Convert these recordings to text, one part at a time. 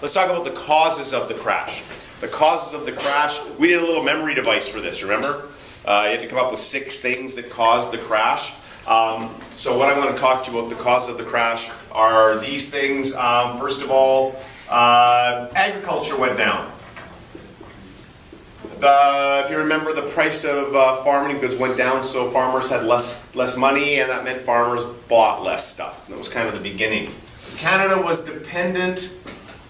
let's talk about the causes of the crash. The causes of the crash, we did a little memory device for this, remember? You had to come up with 6 things that caused the crash. So what I want to talk to you about the causes of the crash are these things. First of all, agriculture went down. If you remember, the price of farming goods went down, so farmers had less money, and that meant farmers bought less stuff. That was kind of the beginning. Canada was dependent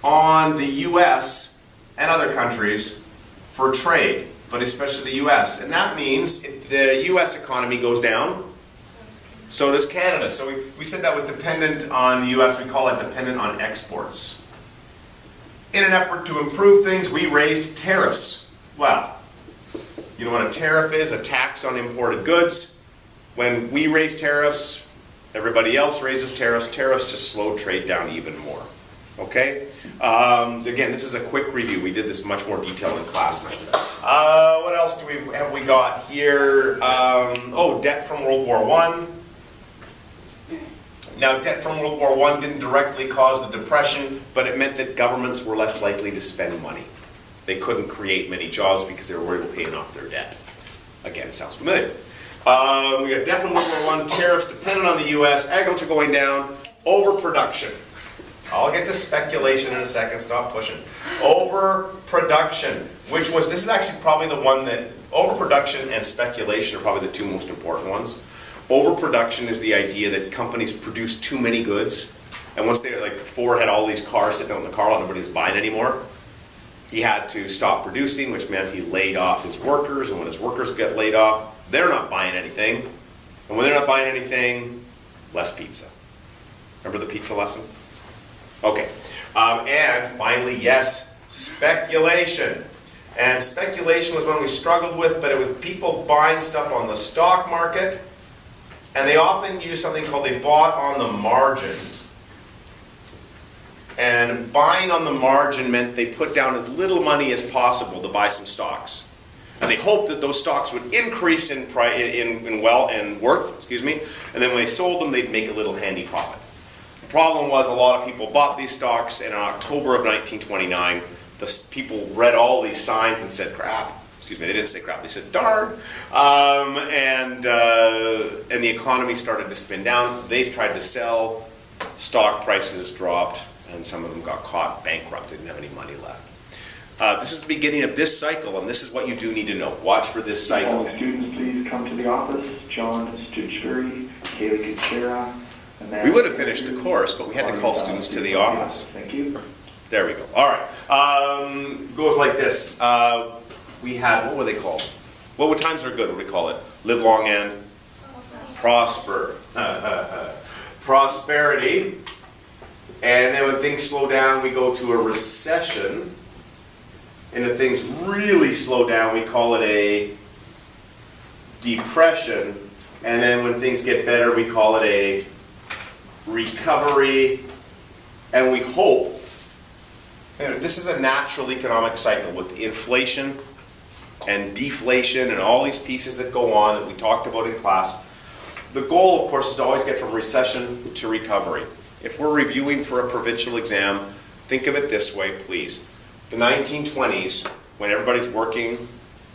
on the US and other countries for trade, but especially the US. And that means if the US economy goes down, so does Canada. So we said that was dependent on the US, we call it dependent on exports. In an effort to improve things, we raised tariffs. Well, you know what a tariff is? A tax on imported goods. When we raise tariffs, everybody else raises tariffs. Tariffs just slowed trade down even more. Okay? Again, this is a quick review. We did this much more detail in class. What else have we got here? Debt from World War I. Now, debt from World War I didn't directly cause the Depression, but it meant that governments were less likely to spend money. They couldn't create many jobs because they were worried about paying off their debt. Again, it sounds familiar. We got debt from World War I, tariffs dependent on the US, agriculture going down, overproduction. I'll get to speculation in a second, stop pushing. Overproduction, this is actually probably the one that, overproduction and speculation are probably the 2 most important ones. Overproduction is the idea that companies produce too many goods, and once they, like Ford had all these cars sitting out in the car lot, nobody was buying anymore. He had to stop producing, which meant he laid off his workers, and when his workers get laid off, they're not buying anything. And when they're not buying anything, less pizza. Remember the pizza lesson? Okay. And finally, yes, speculation. And speculation was one we struggled with, but it was people buying stuff on the stock market, and they often use something called they bought on the margin. And buying on the margin meant they put down as little money as possible to buy some stocks. And they hoped that those stocks would increase in worth, and then when they sold them, they'd make a little handy profit. The problem was a lot of people bought these stocks, and in October of 1929, the people read all these signs and said, crap. They didn't say crap, they said darn. And the economy started to spin down. They tried to sell, stock prices dropped, and some of them got caught bankrupt, didn't have any money left. This is the beginning of this cycle, and this is what you do need to know. Watch for this cycle. All students, please come to the office. John Stuchbury, Kaylee Kuchera. We would have finished the course, but we had to call students to the office. Thank you. There we go. All right. Goes like this. We had, what were they called? What times are good? What do we call it? Live long and prosper. Prosperity. And then when things slow down, we go to a recession. And if things really slow down, we call it a depression. And then when things get better, we call it a recovery. And we hope, this is a natural economic cycle with inflation and deflation and all these pieces that go on that we talked about in class. The goal, of course, is to always get from recession to recovery. If we're reviewing for a provincial exam, think of it this way, please. The 1920s, when everybody's working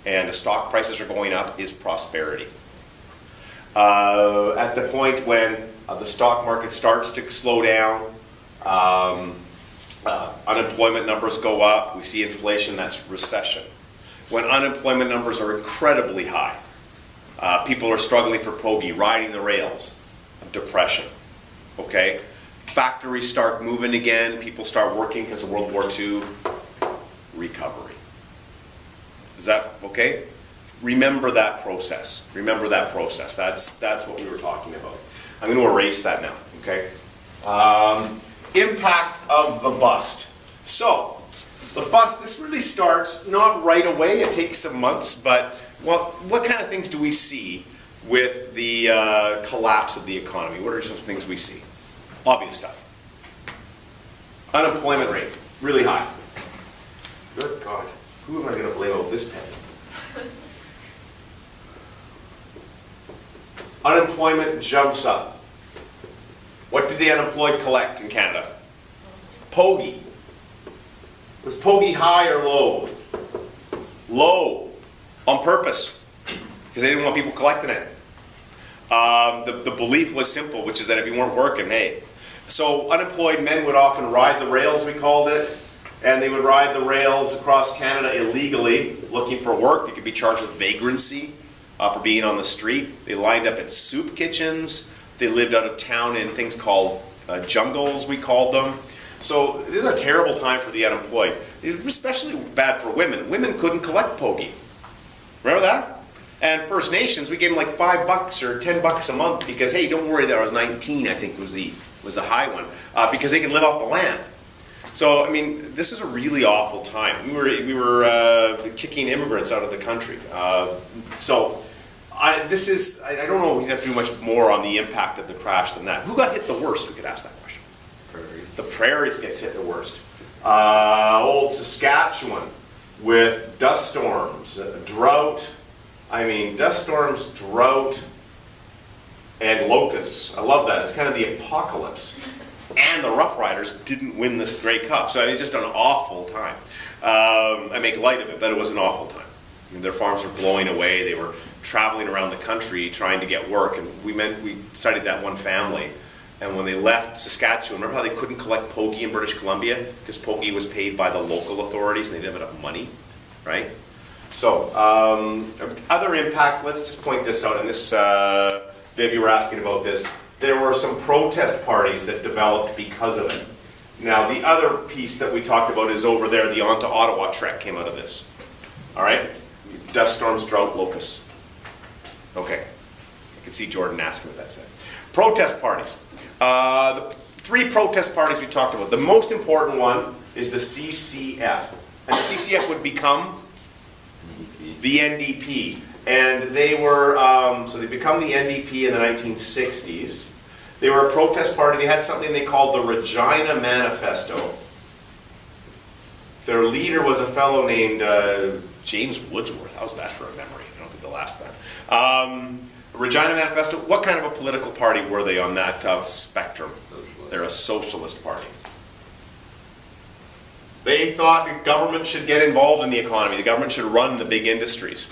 and the stock prices are going up, is prosperity. At the point when the stock market starts to slow down, unemployment numbers go up, we see inflation, that's recession. When unemployment numbers are incredibly high, people are struggling for pogey, riding the rails, depression, okay? Factories start moving again, people start working because of World War II, recovery. Is that okay? Remember that process. Remember that process. That's what we were talking about. I'm going to erase that now, okay? Impact of the bust. So, the bust, this really starts not right away, it takes some months, but what kind of things do we see with the collapse of the economy? What are some things we see? Obvious stuff. Unemployment rate, really high. Good God, who am I going to blame out this pen? Unemployment jumps up. What did the unemployed collect in Canada? Pogey. Pogie high or low? Low, on purpose, because they didn't want people collecting it. The belief was simple, which is that if you weren't working, hey. So unemployed men would often ride the rails, we called it, and they would ride the rails across Canada illegally, looking for work. They could be charged with vagrancy for being on the street. They lined up at soup kitchens. They lived out of town in things called jungles, we called them. So this is a terrible time for the unemployed. It was especially bad for women. Women couldn't collect Pogie. Remember that? And First Nations, we gave them like $5 or $10 a month because, hey, don't worry, that I was 19, I think was the high one, because they can live off the land. So, I mean, this was a really awful time. We were kicking immigrants out of the country. I don't know if we have to do much more on the impact of the crash than that. Who got hit the worst? We could ask that question. The prairies gets hit the worst. Old Saskatchewan with dust storms, drought. I mean, dust storms, drought, and locusts. I love that. It's kind of the apocalypse. And the Rough Riders didn't win this Grey Cup. So I mean, it's just an awful time. I make light of it, but it was an awful time. I mean, their farms were blowing away. They were traveling around the country trying to get work. And we studied that one family. And when they left Saskatchewan, remember how they couldn't collect Pogie in British Columbia? Because Pogie was paid by the local authorities and they didn't have enough money, right? So, other impact, let's just point this out. And this, Viv, you were asking about this. There were some protest parties that developed because of it. Now, the other piece that we talked about is over there, the On to Ottawa trek came out of this. All right? Dust storms, drought, locusts. Okay. I can see Jordan asking what that said. Protest parties. The three protest parties we talked about. The most important one is the CCF. And the CCF would become the NDP. And they were, so they become the NDP in the 1960s. They were a protest party. They had something they called the Regina Manifesto. Their leader was a fellow named James Woodsworth. How's that for a memory? I don't think they'll ask that. Regina Manifesto, what kind of a political party were they on that spectrum? Socialist. They're a socialist party. They thought the government should get involved in the economy. The government should run the big industries.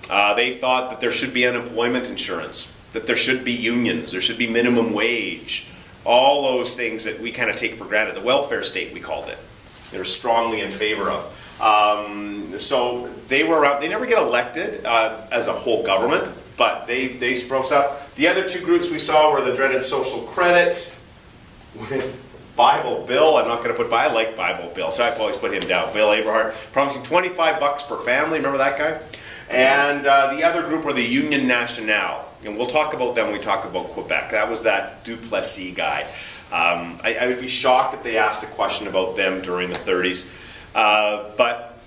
They thought that there should be unemployment insurance, that there should be unions, there should be minimum wage, all those things that we kind of take for granted. The welfare state, we called it. They were strongly in favor of. So they were around. They never get elected as a whole government, but they rose up. The other two groups we saw were the dreaded Social Credit with Bible Bill. I'm not going to put I like Bible Bill, so I've always put him down. Bill Aberhart, promising $25 per family. Remember that guy? And the other group were the Union Nationale. And we'll talk about them when we talk about Quebec. That was that Duplessis guy. I would be shocked if they asked a question about them during the 30s. But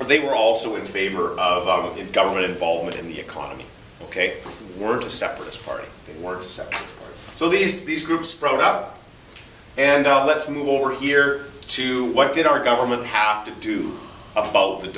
they were also in favor of government involvement in the economy. Okay? They weren't a separatist party. They weren't a separatist party. So these groups sprout up. And let's move over here to what did our government have to do about the